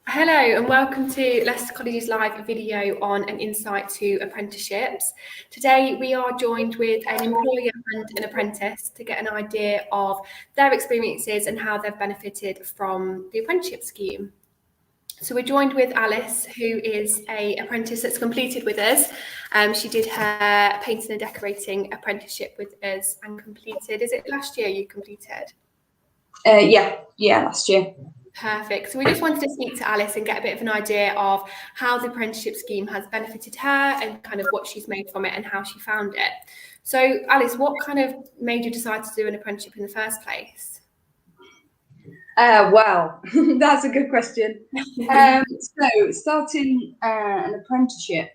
Hello and welcome to Leicester College's live video on an insight to apprenticeships. Today we are joined with an employer and an apprentice to get an idea of their experiences and how they've benefited from the apprenticeship scheme. So we're joined with Alice, who is an apprentice that's completed with us. She did her painting and decorating apprenticeship with us and completed, is it last year you completed? Yeah, last year. Perfect. So we just wanted to speak to Alice and get a bit of an idea of how the apprenticeship scheme has benefited her and kind of what she's made from it and how she found it. So Alice, what kind of made you decide to do an apprenticeship in the first place? Well, that's a good question. So starting an apprenticeship,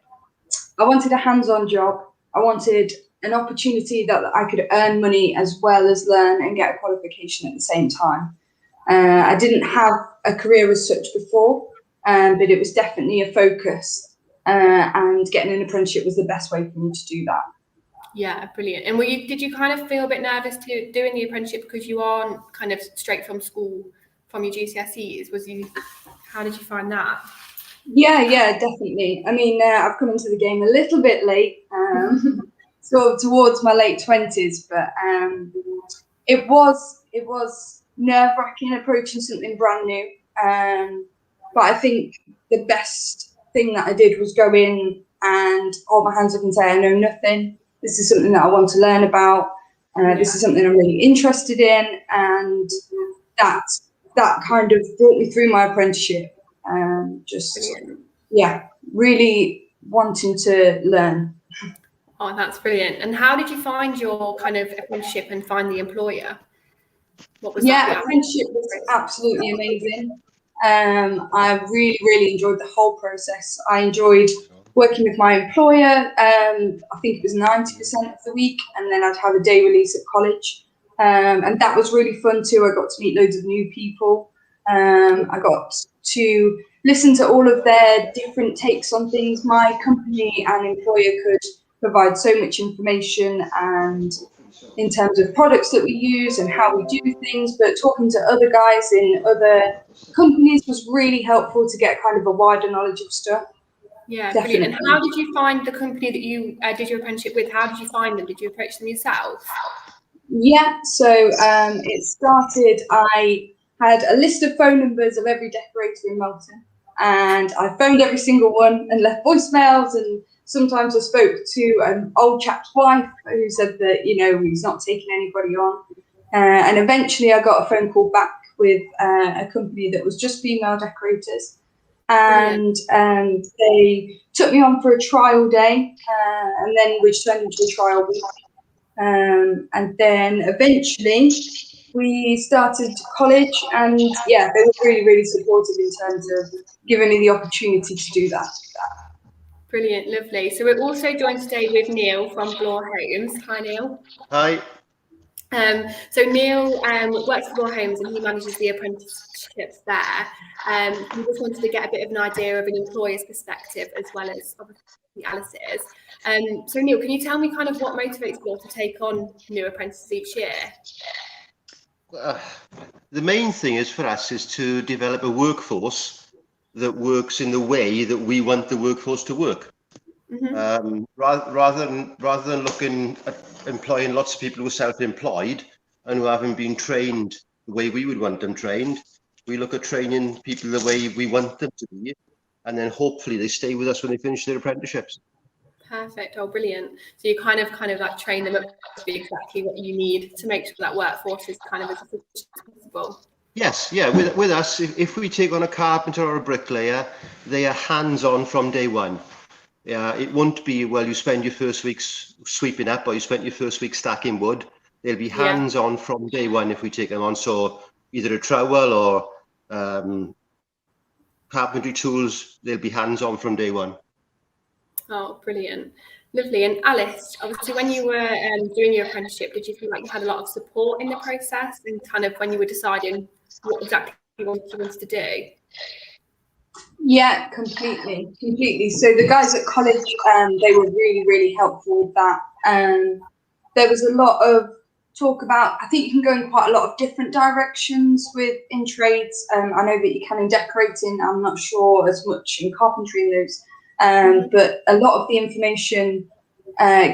I wanted a hands-on job. I wanted an opportunity that I could earn money as well as learn and get a qualification at the same time. I didn't have a career as such before, but it was definitely a focus, and getting an apprenticeship was the best way for me to do that. Yeah, brilliant. And did you kind of feel a bit nervous to doing the apprenticeship because you aren't kind of straight from school from your GCSEs? How did you find that? Yeah, definitely. I mean, I've come into the game a little bit late, sort of towards my late 20s, but it was nerve-wracking approaching something brand new. But I think the best thing that I did was go in and hold my hands up and say, I know nothing. This is something that I want to learn about. This is something I'm really interested in. And that kind of brought me through my apprenticeship. Really wanting to learn. Oh, that's brilliant. And how did you find your kind of apprenticeship and find the employer? What was that? Apprenticeship was absolutely amazing. I really enjoyed the whole process. I enjoyed working with my employer. I think it was 90% of the week, and then I'd have a day release at college. And that was really fun too. I got to meet loads of new people. I got to listen to all of their different takes on things. My company and employer could provide so much information and in terms of products that we use and how we do things, but talking to other guys in other companies was really helpful to get kind of a wider knowledge of stuff. Yeah, brilliant. And how did you find the company that you did your apprenticeship with? How did you find them? Did you approach them yourself? Yeah, so it started, I had a list of phone numbers of every decorator in Melton, and I phoned every single one and left voicemails, and sometimes I spoke to an old chap's wife who said that, he's not taking anybody on. And eventually I got a phone call back with a company that was just female decorators. And they took me on for a trial day, and then which turned into a trial week. And then eventually we started college, and they were really supportive in terms of giving me the opportunity to do that. Brilliant, lovely. So we're also joined today with Neil from Bloor Homes. Hi, Neil. Hi. So Neil works for Bloor Homes and he manages the apprenticeships there. We just wanted to get a bit of an idea of an employer's perspective as well as obviously Alice's. So Neil, can you tell me kind of what motivates Bloor to take on new apprentices each year? The main thing is for us is to develop a workforce that works in the way that we want the workforce to work. Mm-hmm. Rather than looking at employing lots of people who are self-employed and who haven't been trained the way we would want them trained, we look at training people the way we want them to be, and then hopefully they stay with us when they finish their apprenticeships. Perfect. Oh, brilliant. So you kind of like train them up to be exactly what you need to make sure that workforce is kind of as efficient as possible. Yes, yeah. With us, if we take on a carpenter or a bricklayer, they are hands-on from day one. Yeah, it won't be, well, you spend your first week sweeping up or you spent your first week stacking wood. They'll be hands-on from day one if we take them on. So either a trowel or carpentry tools, they'll be hands-on from day one. Oh, brilliant. Lovely. And Alice, obviously when you were doing your apprenticeship, did you feel like you had a lot of support in the process and kind of when you were deciding what exactly you wanted to do? Yeah, completely. So the guys at college, they were really helpful with that. There was a lot of talk about, I think you can go in quite a lot of different directions in trades. I know that you can in decorating. I'm not sure as much in carpentry and those, but a lot of the information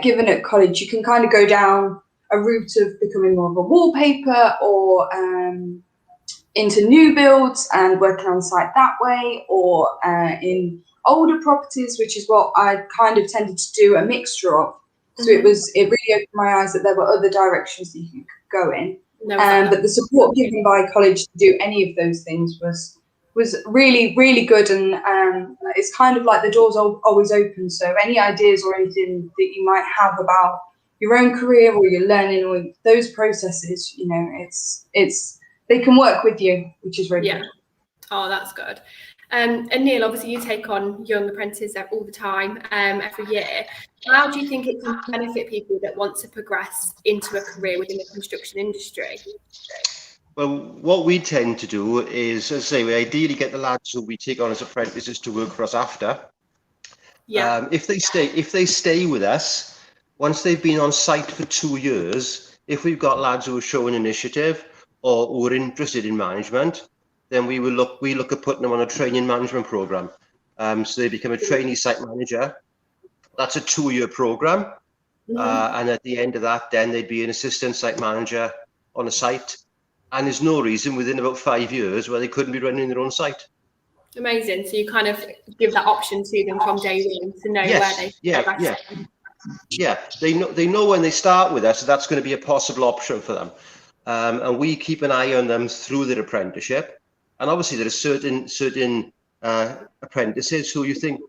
given at college, you can kind of go down a route of becoming more of a wallpaper or into new builds and working on site that way, or in older properties, which is what I kind of tended to do a mixture of. So it really opened my eyes that there were other directions that you could go in. But the support given by college to do any of those things was really, really good. And it's kind of like the door's always open. So any ideas or anything that you might have about your own career or your learning or those processes, you know, they can work with you, which is really good. Oh, that's good. And Neil, obviously you take on young apprentices all the time, every year. How do you think it can benefit people that want to progress into a career within the construction industry? Well, what we tend to do is, as I say, we ideally get the lads who we take on as apprentices to work for us after. If they stay with us, once they've been on site for 2 years, if we've got lads who are showing initiative or who are interested in management, then we look at putting them on a training management program. So they become a trainee site manager. That's a 2-year program. And at the end of that, then they'd be an assistant site manager on a site. And there's no reason within about 5 years where they couldn't be running their own site. Amazing. So you kind of give that option to them from day one to know where they they know when they start with us, that's going to be a possible option for them. And we keep an eye on them through their apprenticeship. And obviously there are certain apprentices who you think,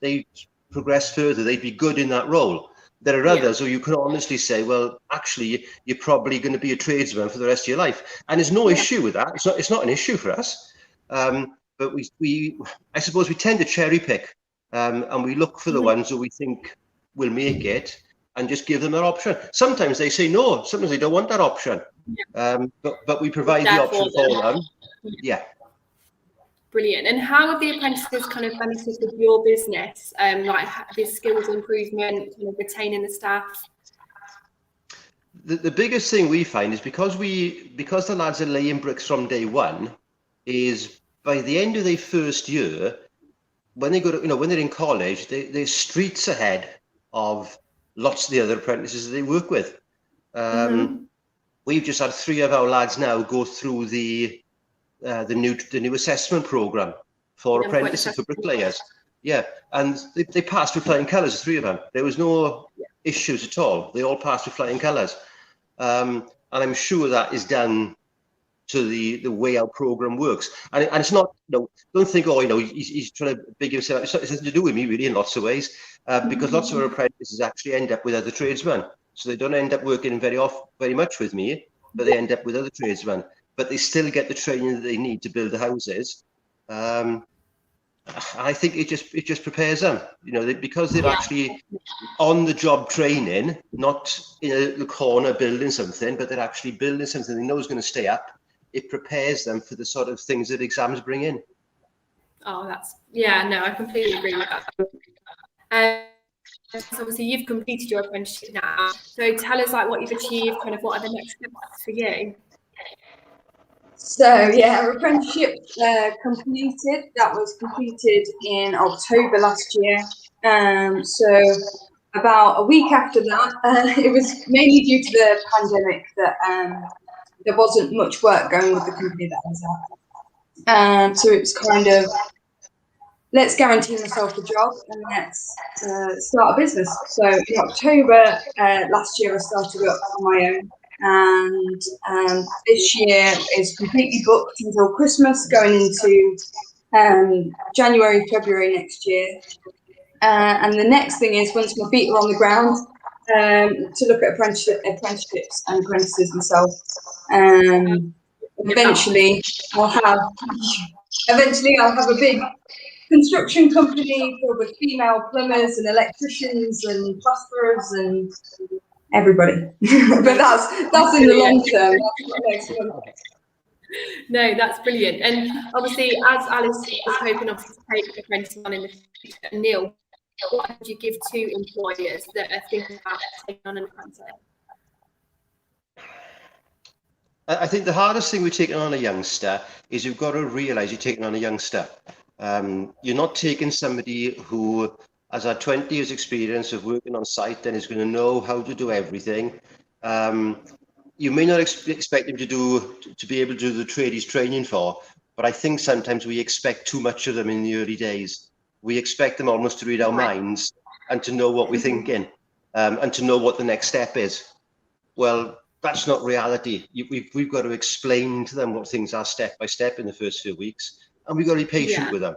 they progress further, they'd be good in that role. There are others who you can honestly say, well, actually, you're probably going to be a tradesman for the rest of your life. And there's no issue with that. It's not an issue for us. But I suppose we tend to cherry pick, and we look for the ones who we think will make it and just give them an option. Sometimes they say no, sometimes they don't want that option. But we provide the option for them. Yeah. Brilliant. And how have the apprentices kind of benefited your business, like the skills improvement, kind of retaining the staff? The biggest thing we find is because the lads are laying bricks from day one, is by the end of their first year, when they go to, when they're in college, they're streets ahead of lots of the other apprentices that they work with. We've just had 3 of our lads now go through the new assessment program for apprentices for bricklayers. And they passed with flying colours, the 3 of them. There was no issues at all. They all passed with flying colours. And I'm sure that is down to the way our program works. And it's not, don't think, he's trying to big himself. It's nothing to do with me really in lots of ways, because lots of our apprentices actually end up with other tradesmen. So they don't end up working very much with me, but they end up with other tradesmen. But they still get the training that they need to build the houses. I think it just prepares them, because they're actually on the job training, not in the corner building something, but they're actually building something they know is going to stay up. It prepares them for the sort of things that exams bring in. Oh, I completely agree with that. So obviously you've completed your apprenticeship now. So tell us what you've achieved, kind of what are the next steps for you? So our apprenticeship completed. That was completed in October last year. So about a week after that, it was mainly due to the pandemic that there wasn't much work going with the company that I was at. So it was kind of, let's guarantee myself a job and let's start a business. So in October last year, I started up on my own. And this year is completely booked until Christmas, going into January, February next year. And the next thing is, once my feet are on the ground, to look at apprenticeships and apprentices myself. Eventually I'll have a big construction company filled with female plumbers and electricians and plasterers and everybody. But that's in the long term. No, that's brilliant. And obviously, as Alice is hoping to take apprentices on in the future, Neil, what would you give to employers that are thinking about taking on an apprentice? I think the hardest thing with taking on a youngster is you've got to realise you're taking on a youngster. You're not taking somebody who has had 20 years experience of working on site and is going to know how to do everything. You may not expect him to be able to do the trade he's training for, but I think sometimes we expect too much of them in the early days. We expect them almost to read our minds and to know what we're thinking, and to know what the next step is. Well, that's not reality. We've got to explain to them what things are step by step in the first few weeks, and we've got to be patient with them.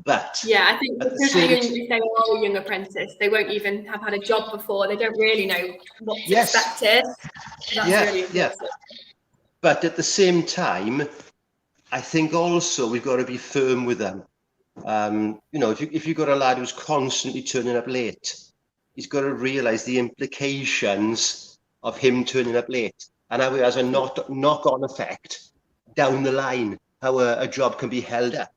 But yeah, I think because if they are a young apprentice, they won't even have had a job before. They don't really know what's expected. That's really important. But at the same time, I think also we've got to be firm with them. You know, if you've got a lad who's constantly turning up late, he's got to realise the implications of him turning up late and how it has a knock-on effect down the line, how a job can be held up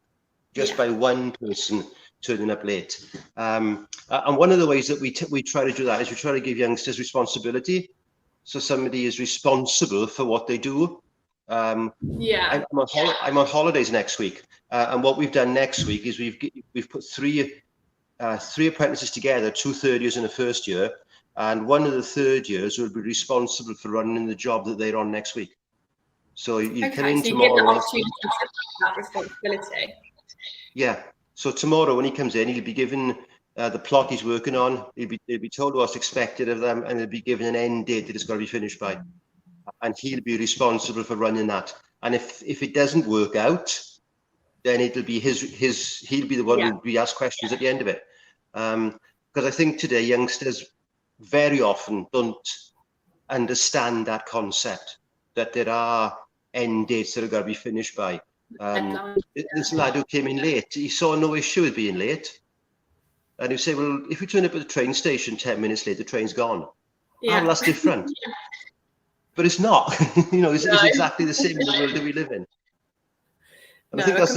just by one person turning up late. And one of the ways that we try to do that is we try to give youngsters responsibility. So somebody is responsible for what they do. I'm on holidays next week, and what we've done next week is we've put three apprentices together, 2 third years and a first year, and one of the third years will be responsible for running the job that they're on next week. So you come in tomorrow. You give the opportunity to take that responsibility. Yeah. So tomorrow when he comes in, he'll be given the plot he's working on. He'll be told what's expected of them, and he'll be given an end date that it's got to be finished by. And he'll be responsible for running that. And if it doesn't work out, then it'll be he'll be the one who'll be asked questions at the end of it. Because I think today youngsters very often don't understand that concept, that there are end dates that are got to be finished by. This lad who came in late, he saw no issue with being late. And he'd say, well, if we turn up at the train station 10 minutes late, the train's gone. Yeah. Oh, that's different. But it's not. You know, it's exactly the same in the world that we live in. And I think that's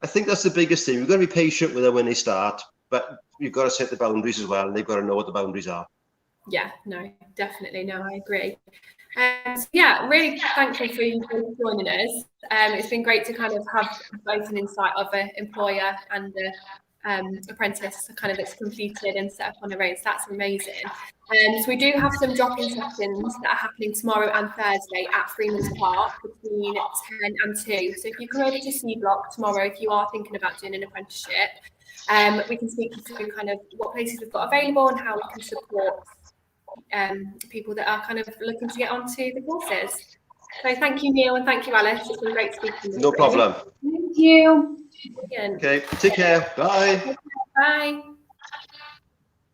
I think that's the biggest thing. We've got to be patient with them when they start, but you've got to set the boundaries as well, and they've got to know what the boundaries are. Yeah, no, definitely. No, I agree. So yeah, really thankful for you joining us. It's been great to kind of have both an insight of an employer and the apprentice kind of it's completed and set up on a race. That's amazing. So we do have some drop-in sessions that are happening tomorrow and Thursday at Freeman's Park between 10 and 2. So if you come over to C Block tomorrow, if you are thinking about doing an apprenticeship, we can speak you through kind of what places we've got available and how we can support people that are kind of looking to get onto the courses. So thank you, Neil, and thank you, Alice. It's been great speaking with you. No problem. Thank you. Okay, take care. Bye. Bye.